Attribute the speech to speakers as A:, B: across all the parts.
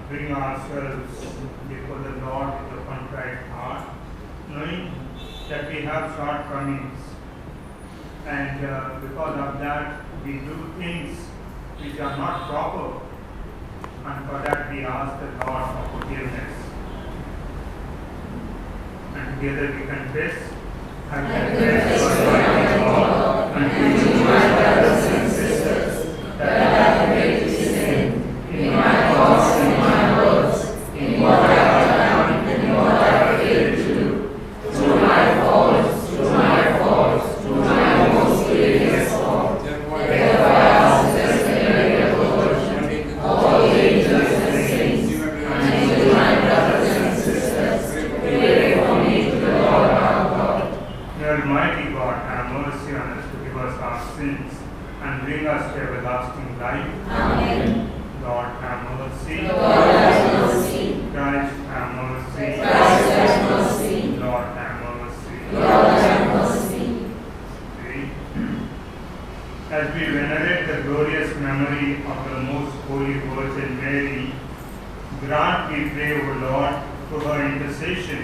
A: Bring ourselves before the Lord with a contrite heart, knowing that we have shortcomings, and because of that we do things which are not proper, and for that we ask the Lord for forgiveness. And together we confess, I confess Almighty God unto you, my brothers and sisters, that I have committed sin in my thoughts and my words, in what I have done and in what I have failed to do, through my faults, through my most grievous fault. Therefore I ask this very Lord, all angels and saints, and you, my brothers and sisters, pray for me to the Lord our God. May Almighty God have mercy on us, to give us our sins and bring us to everlasting life. Amen. Lord have mercy. Lord have mercy. Christ have mercy. Christ have mercy. Lord have mercy. Lord have mercy. As we venerate the glorious memory of the most holy Virgin Mary, grant, we pray, O Lord, through her intercession,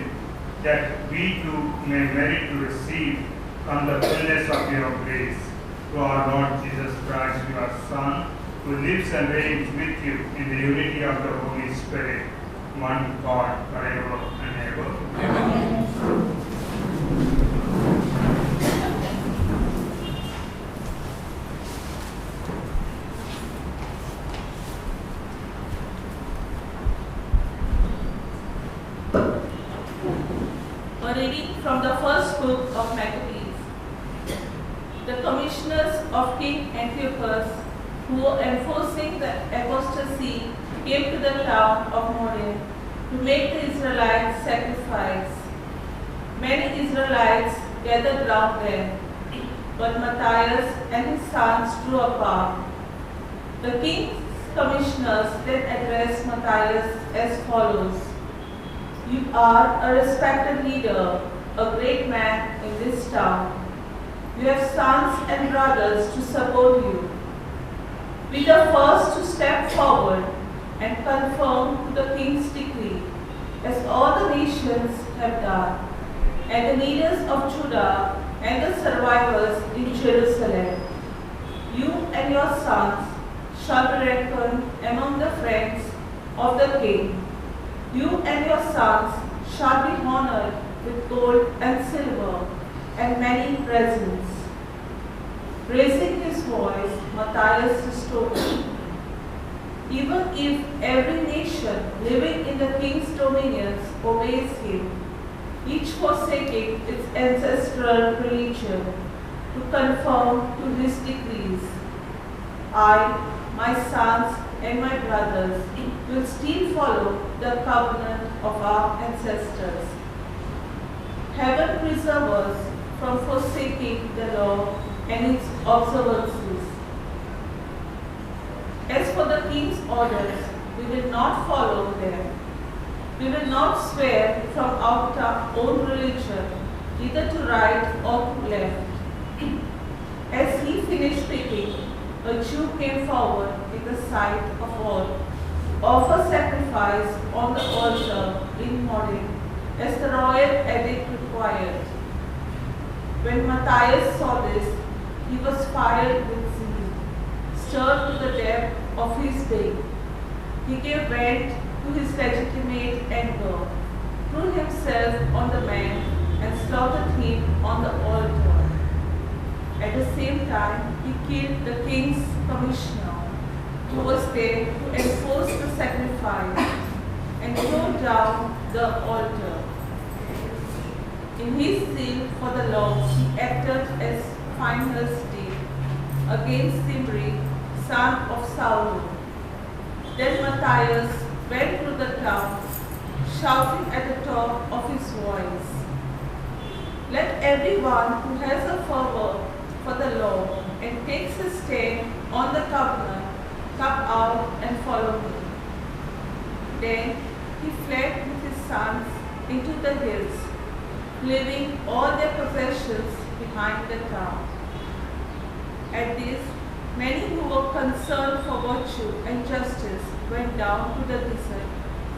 A: that we too may merit to receive from the fullness of your grace, through our Lord Jesus Christ, your Son, who lives and reigns with you in the unity of the Holy Spirit, one God, forever and ever. Amen.
B: A reading from the first book of Maccabees. The commissioners of King Antiochus, who were enforcing the apostasy, came to the town of Modin to make the Israelites sacrifice. Many Israelites gathered round them, but Matthias and his sons drew apart. The king's commissioners then addressed Matthias as follows: "You are a respected leader, a great man in this town. You have sons and brothers to support you. Be the first to step forward and conform to the king's decree, as all the nations have done, and the leaders of Judah and the survivors in Jerusalem. You and your sons shall be reckoned among the friends of the king. You and your sons shall be honored with gold and silver and many presents." Raising his voice, Matthias restored, "Even if every nation living in the king's dominions obeys him, each forsaking its ancestral religion to conform to his decrees, I, my sons and my brothers will still follow the covenant of our ancestors. Heaven preserve us from forsaking the law and its observances. As for the king's orders, we will not follow them. We will not swear from our own religion, either to right or to left." As he finished speaking, a Jew came forward in the sight of all, to offer sacrifice on the altar in Modin, as the royal edict required. When Matthias saw this, he was fired with zeal, stirred to the depth of his being. He gave vent to his legitimate anger, threw himself on the man, and slaughtered him on the altar. At the same time, he killed the king's commissioner, who was there to enforce the sacrifice, and tore down the altar. In his zeal for the law, he acted as Phinehas did against Zimri, son of Saul. Then Matthias went through the town, shouting at the top of his voice, "Let everyone who has a fervor for the law and takes his stand on the covenant come out and follow me." Then he fled with his sons into the hills, leaving all their possessions behind the town. At this, many who were concerned for virtue and justice went down to the desert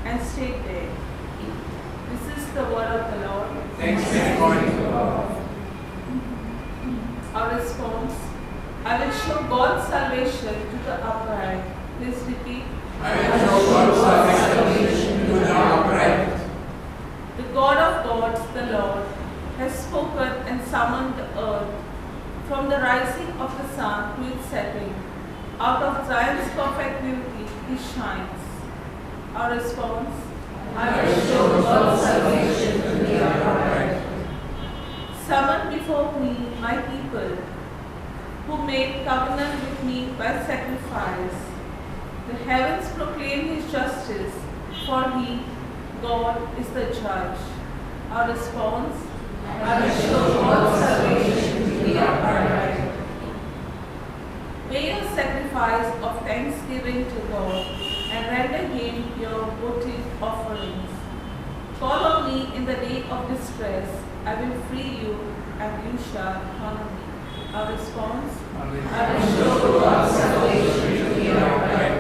B: and stayed there. This is the word of the Lord.
A: Thanks be to God.
B: Our response: I will show God's salvation to the upright. Please repeat.
A: I will show God's salvation to the upright.
B: The God of gods, the Lord, has spoken and summoned the earth. From the rising of the sun to its setting, out of Zion's perfect beauty he shines. Our response: I will show God's salvation to the upright. Summon before me my people, who made covenant with me by sacrifice. The heavens proclaim his justice, for he, God, is the judge. Our response: I will show God's salvation to the upright. Pay your sacrifice of thanksgiving to God and render him your votive offerings. Call on me in the day of distress. I will free you and you shall honor me. Our response: I will show God's salvation to the upright.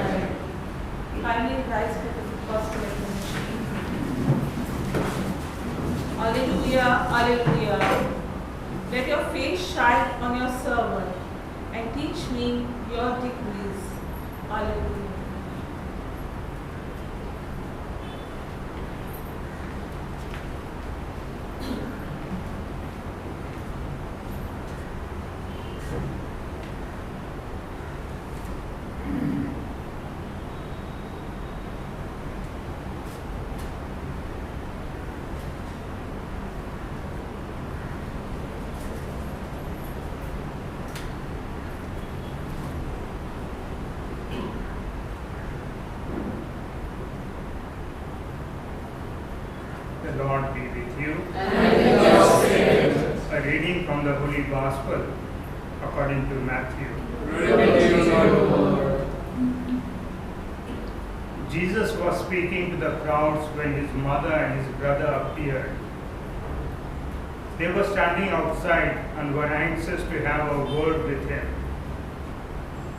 B: Kindly rise for the gospel acclamation. Alleluia, alleluia. Let your face shine on your servant and teach me your decrees. Alleluia.
A: The Lord be with you.
C: And with your spirit.
A: A reading from the Holy Gospel according to Matthew.
C: Glory to you, Lord.
A: Jesus was speaking to the crowds when his mother and his brother appeared. They were standing outside and were anxious to have a word with him.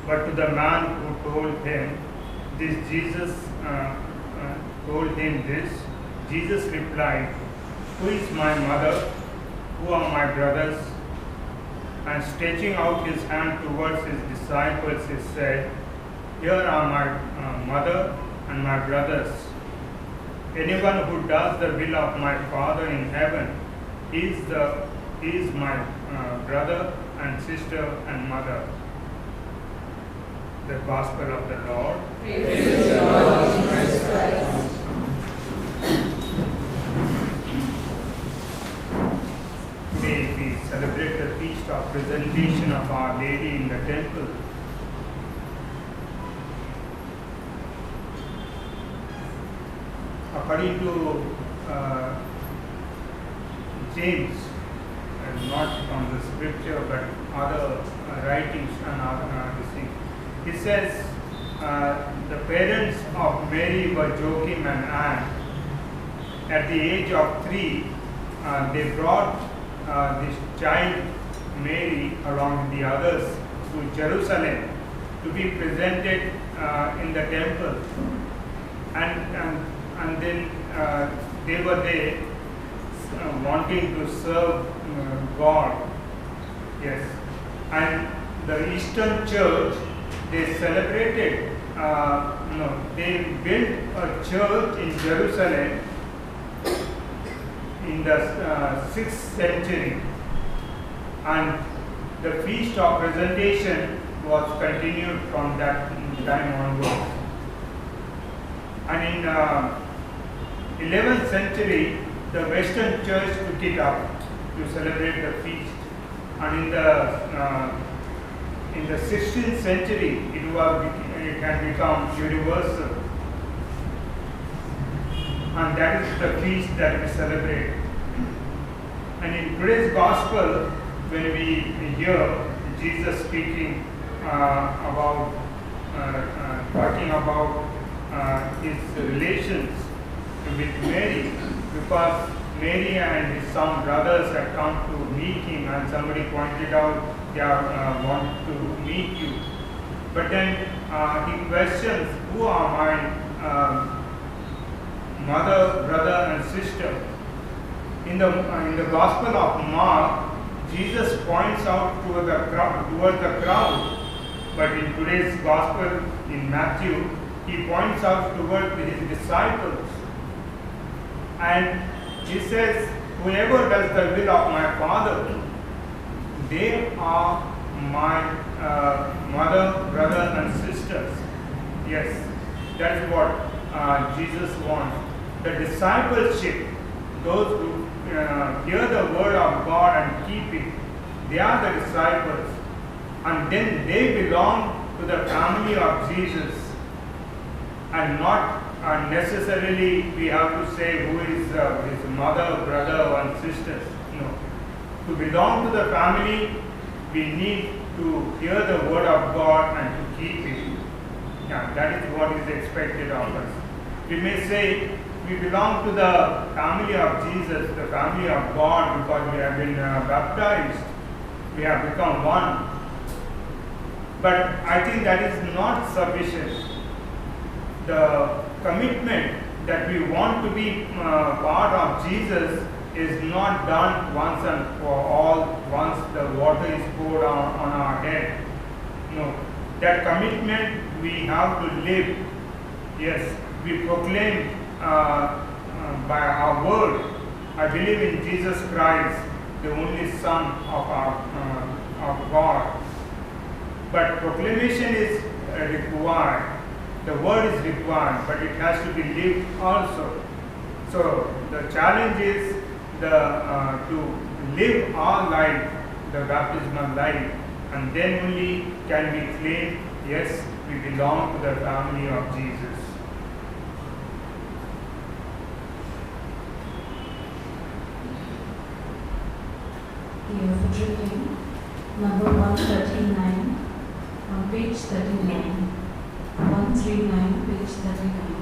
A: But to the man who told him this, Jesus replied, "Who is my mother? Who are my brothers?" And stretching out his hand towards his disciples, he said, "Here are my mother and my brothers. Anyone who does the will of my Father in heaven is my brother and sister and mother." The Gospel of the Lord.
C: Praise to you, Lord Jesus Christ.
A: Today we celebrate the feast of presentation of Our Lady in the temple. According to James, and not from the scripture but other writings and other things, he says the parents of Mary were Joachim and Anne. At the age of 3, they brought this child Mary along with the others to Jerusalem to be presented in the temple, and then they were there wanting to serve God. Yes, and the Eastern Church, they celebrated. They built a church in Jerusalem in the 6th century, and the feast of presentation was continued from that time onwards. And in 11th century, the Western Church took it up to celebrate the feast. And in the 16th century, it had become universal. And that is the feast that we celebrate. And in today's gospel, when we hear Jesus speaking about talking about his relations with Mary, because Mary and his some brothers had come to meet him, and somebody pointed out they want to meet you. But then he questions, who are my mother, brother, and sister? In the Gospel of Mark, Jesus points out toward the crowd, but in today's Gospel in Matthew, he points out toward his disciples. And he says, whoever does the will of my Father, they are my mother, brother, and sisters. Yes, that's what Jesus wants. The discipleship, those who hear the word of God and keep it, they are the disciples. And then they belong to the family of Jesus. And not necessarily we have to say who is his mother, brother, and sisters. No. To belong to the family, we need to hear the word of God and to keep it. Yeah, that is what is expected of us. We may say we belong to the family of Jesus, the family of God, because we have been baptized. We have become one. But I think that is not sufficient. The commitment that we want to be part of Jesus is not done once and for all, once the water is poured on our head. No. That commitment we have to live. Yes, we proclaim by our word, I believe in Jesus Christ, the only Son of God. But proclamation is required. The word is required, but it has to be lived also. So the challenge is to live our life, the baptismal life, and then only can we claim, yes, we belong to the family of Jesus.
D: The reading, number 139, on page 39. 139, page 39.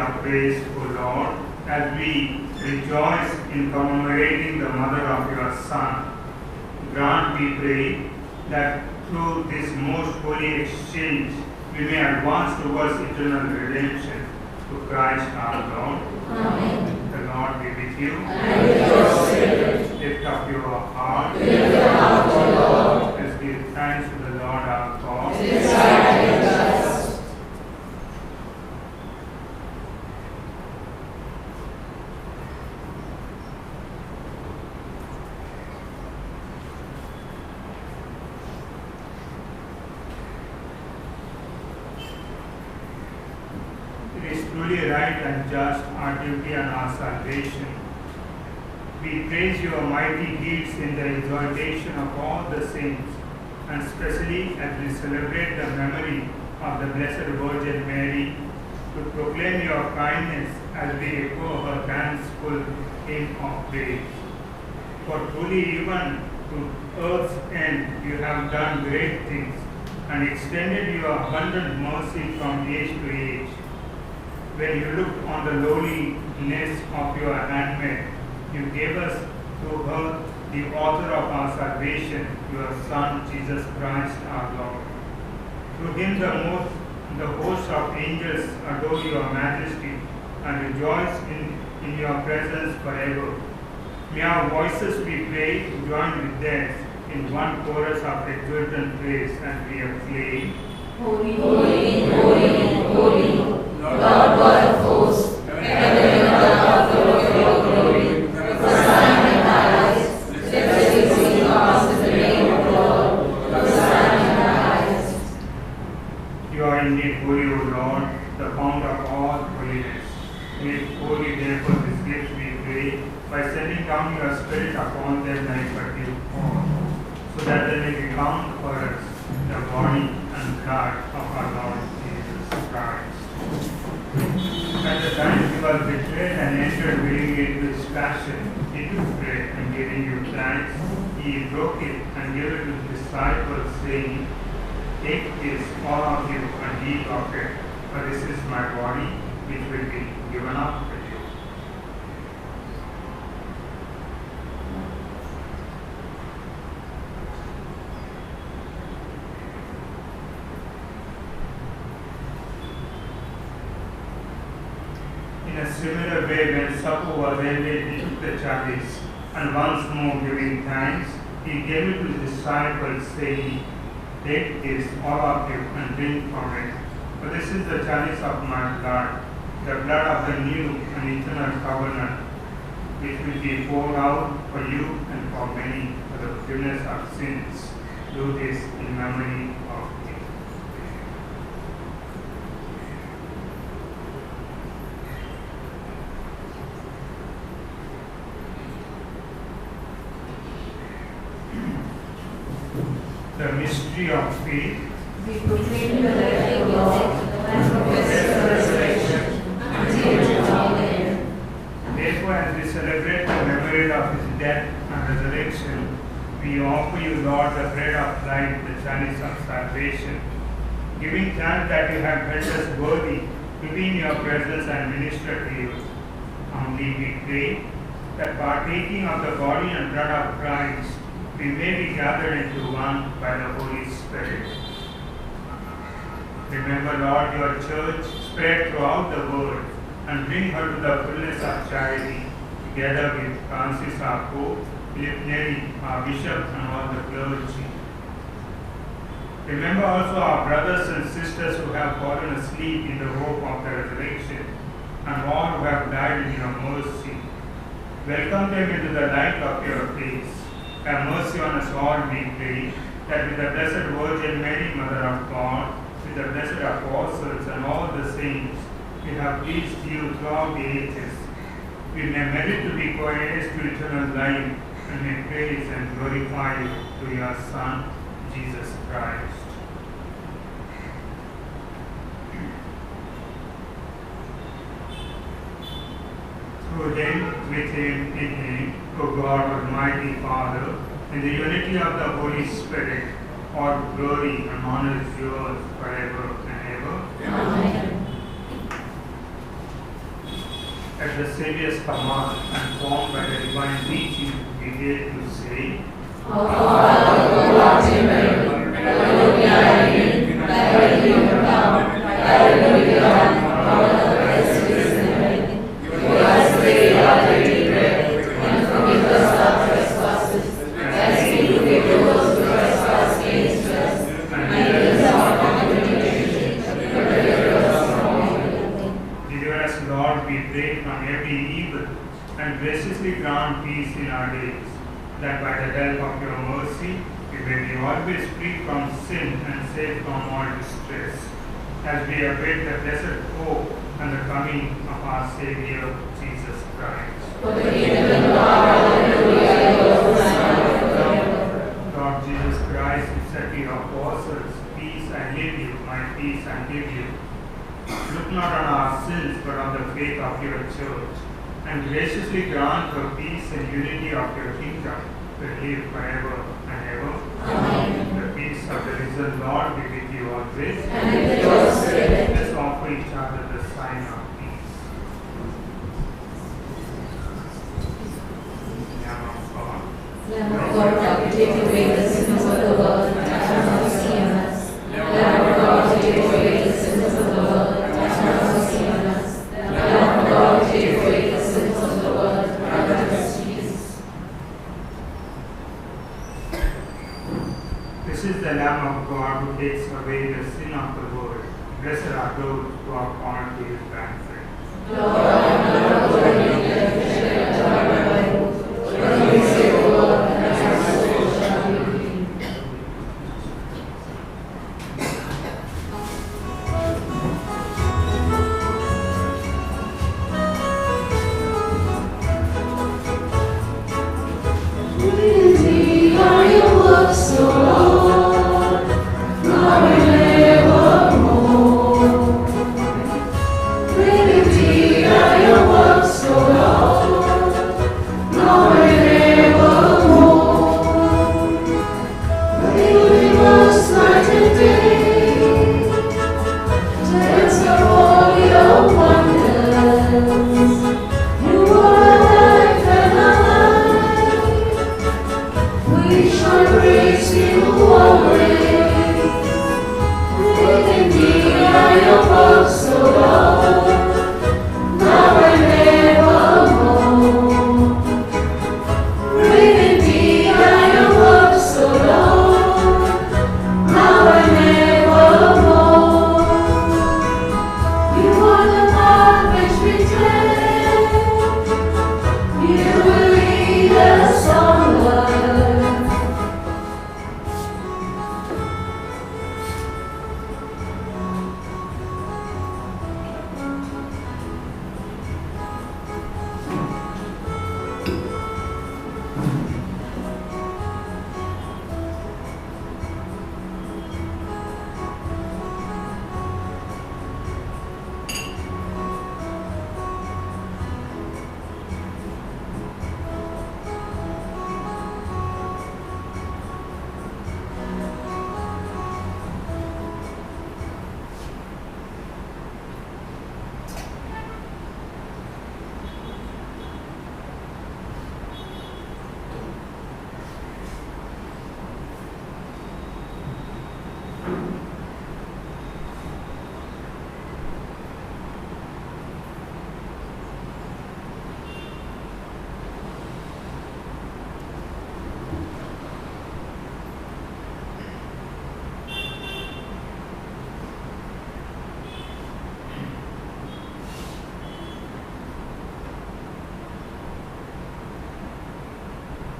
A: your praise, O Lord, as we rejoice in commemorating the mother of your Son. Grant, we pray, that through this most holy exchange we may advance towards eternal redemption through Christ our Lord.
C: Amen.
A: The Lord be with you.
C: And with your spirit.
A: Lift up your heart.
C: Lift your heart, O Lord.
A: Let's give thanks to the Lord our God.
C: It is right and just.
A: It is truly right and just, our duty and our salvation. We praise your mighty deeds in the exaltation of all the saints, and especially as we celebrate the memory of the Blessed Virgin Mary, to proclaim your kindness as we echo her thankful hymn of praise. For truly even to earth's end you have done great things, and extended your abundant mercy from age to age. When you looked on the lowliness of your handmaid, you gave us through her the author of our salvation, your Son, Jesus Christ our Lord. Through him the host of angels adore your majesty and rejoice in your presence forever. May our voices, we pray, join with theirs in one chorus of exultant praise as we acclaim.
C: Holy, holy, holy, holy, Lord God of hosts, heaven and earth are full of your glory. Hosanna in the highest. Blessed is he who comes in the name of the Lord. Hosanna in the highest.
A: You are indeed holy, O Lord, the fount of all holiness. Make holy therefore this gift, we pray, by sending down your Spirit upon them like a dew fall, so that they may become for us the body and blood of our Lord Jesus Christ. At the time he was betrayed and entered willingly into his passion, he took bread and giving you thanks, he broke it and gave it to his disciples, saying, "Take this, all of you, and eat of it, for this is my body, which will be given up for you." In a similar way, when supper was ended, he took the chalice, and once more giving thanks, he gave it to his disciples, saying, "Take this, all of you, and drink from it. For this is the chalice of my blood, the blood of the new and eternal covenant, which will be poured out for you and for many for the forgiveness of sins. Do this in memory of me." The mystery of faith.
D: We proclaim the death of the Lord and profess the resurrection until you come again.
A: Therefore, as we celebrate the memory of his death and resurrection, we offer you, Lord, the bread of life, the chalice of salvation, giving thanks that you have held us worthy to be in your presence and minister to you. Humbly we pray that partaking of the body and blood of Christ, we may be gathered into one by the Holy Spirit. Remember, Lord, your church spread throughout the world, and bring her to the fullness of charity, together with Francis our Pope, Philip Neri our Bishop, and all the clergy. Remember also our brothers and sisters who have fallen asleep in the hope of the resurrection, and all who have died in your mercy. Welcome them into the light of your face. Have mercy on us all, we pray, that with the Blessed Virgin Mary, Mother of God, with the blessed apostles and all the saints, we have pleased you throughout the ages. We may merit to be co-heirs to eternal life, and may praise and glorify you through your Son, Jesus Christ. Through him, with him, in him, O God, Almighty Father, in the unity of the Holy Spirit, all glory and honor is yours forever and ever.
C: Amen.
A: at the Saviour's command and formed by the divine teaching, we dare to say,
C: Our Father, who art in heaven, hallowed be thy name. Thy kingdom come, thy will be done on earth as it is in heaven. Give us today our daily bread, and forgive us our trespasses, as we forgive those who trespass against us. And lead us not into temptation, but deliver us from evil.
A: Deliver us, Lord, we pray, from every evil, and graciously grant peace in our days, that by the help of your mercy we may be always free from sin and safe from all distress, as we await the blessed hope and the coming of our Saviour, Jesus Christ.
C: For the kingdom, power, and glory are yours forever.
A: Lord Jesus Christ, you said to your apostles, peace I leave you, my peace I give you. Look not on our sins, but on the faith of your church, and graciously grant her peace and unity of your kingdom, to live forever and ever.
C: Amen.
A: The peace of the risen Lord be with you always.
C: And with your spirit.
A: Let's offer each other the sign of peace. Lamb of God.
C: Lamb of God, take away the sins of the world, have mercy on us. Lamb of God, take away the sins of the world, have mercy on us. Lamb of God, take away the sins of the world, have mercy.
A: This is the Lamb of God who takes away the sin of the world. Blessed are those who are born to his banquet.
C: Lord, I am not worthy that you should enter my roof, but you say the word, and my soul shall be healed. Indeed are your works, O Lord, now and evermore. Great indeed are your works, O Lord, now and evermore. You give us night and day, tells of all your wonders. You are life and alive. We shall praise you always. Great indeed are your works, O Lord, now and evermore. Great indeed are your works, O Lord, now and evermore. You are the path which we tread. You will lead us onward.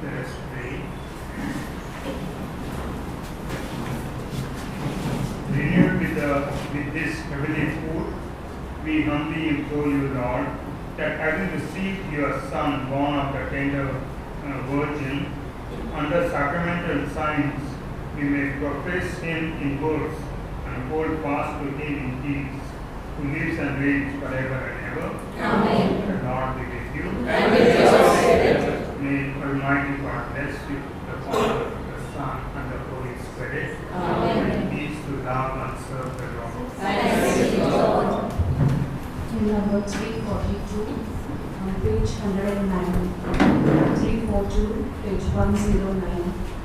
A: Let us pray. Renewed with this heavenly food, we humbly implore you, Lord, that having received your Son, born of the tender Virgin, under sacramental signs, we may profess him in words and hold fast to him in deeds, who lives and reigns forever and ever.
C: Amen.
A: The Lord be with you.
C: And with your spirit.
A: May Almighty God bless you, the Father, the Son, and the Holy Spirit.
C: Amen.
A: And peace to love and serve the Lord.
C: Thanks be to God.
D: In number 342, page 109, 342, page 109.